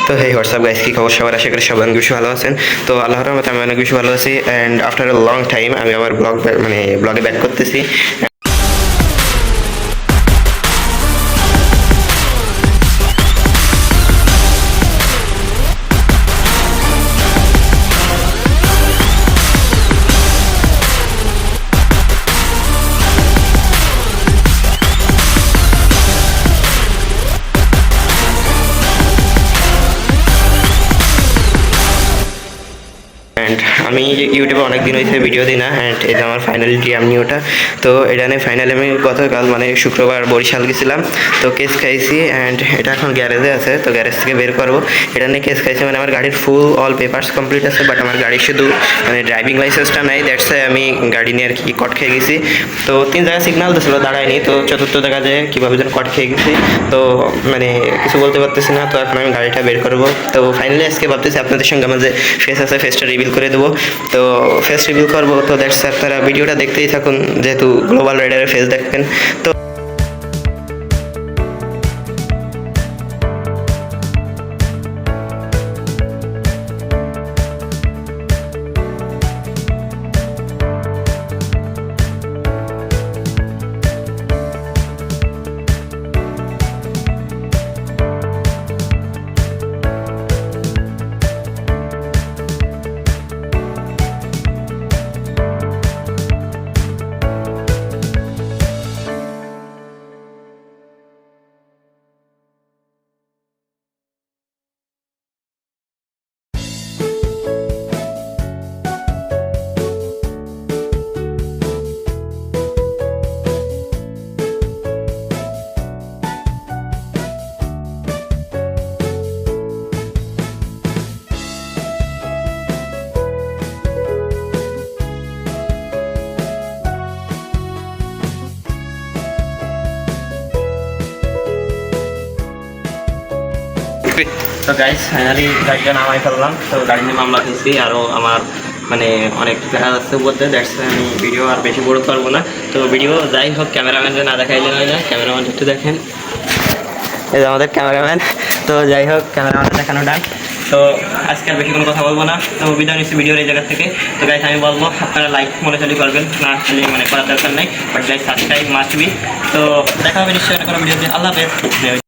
তো হেই WhatsApp guys, কি খবর সবার? আশা করি সবাই অনেক বেশি ভালো আছেন। তো আল্লাহর রহমতে আমি অনেক বেশি ভালো আছি। And after a long time আমি আবার ব্লগে ব্যাক করতেছি। অ্যান্ড আমি ইউটিউবে অনেক দিন হয়েছে ভিডিও দিই না। অ্যান্ড এটা আমার ফাইনাল ড্রিম নিউটা। তো এটা নিয়ে ফাইনালি আমি গতকাল মানে শুক্রবার বরিশাল গেছিলাম। তো কেস খাইছি অ্যান্ড এটা এখন গ্যারেজে আছে। তো গ্যারেজ থেকে বের করবো। এটা নিয়ে কেস খাইছি মানে আমার গাড়ির ফুল অল পেপারস কমপ্লিট আছে, বাট আমার গাড়ির শুধু মানে ড্রাইভিং লাইসেন্সটা নাই। দ্যাটস আমি গাড়ি নিয়ে আর কি কট খেয়ে গেছি। তো 3 জায়গায় সিগনাল দিয়েছিল, দাঁড়ায়নি। তো চতুর্থ জায়গা যেয়ে কীভাবে যেন কট খেয়ে গেছি। তো মানে কিছু বলতে পারতেছি না। তো এখন আমি গাড়িটা বের করবো। তো ফাইনালি আজকে ভাবতেছি আপনাদের সঙ্গে আমার যে ফেস আছে ফেসটা রিভিল করে দেবো। তো ফেস রিভিল করবো। তো দ্যাটস আপনারা ভিডিওটা দেখতেই থাকুন, যেহেতু গ্লোবাল রাইডারের ফেস দেখবেন। তো তো গাইস ফাইনালি গাড়িটা নামাই ফেললাম। তো গাড়ি নিয়ে মামলা খেয়েছি, আরও আমার মানে অনেক দেখা যাচ্ছে বলতে। দ্যাটস আমি ভিডিও আর বেশি বড় করবো না। তো ভিডিও যাই হোক, ক্যামেরাম্যানকে না দেখাইলে হয় না। ক্যামেরাম্যান একটু দেখেন, এই যে আমাদের ক্যামেরাম্যান। তো যাই হোক, ক্যামেরাম্যান দেখানো ডান। তো আজকে আর বেশি কোনো কথা বলবো না। তো বিদায় নিচ্ছি ভিডিওর এই জায়গা থেকে। তো গাইস আমি বলবো আপনারা লাইক মনে চালু করবেন, না আসলে মানে করার দরকার নাই, but like subscribe must be. তো দেখা হবে নিশ্চয়ই কোনো ভিডিওতে। আল্লাহ হাফেজ।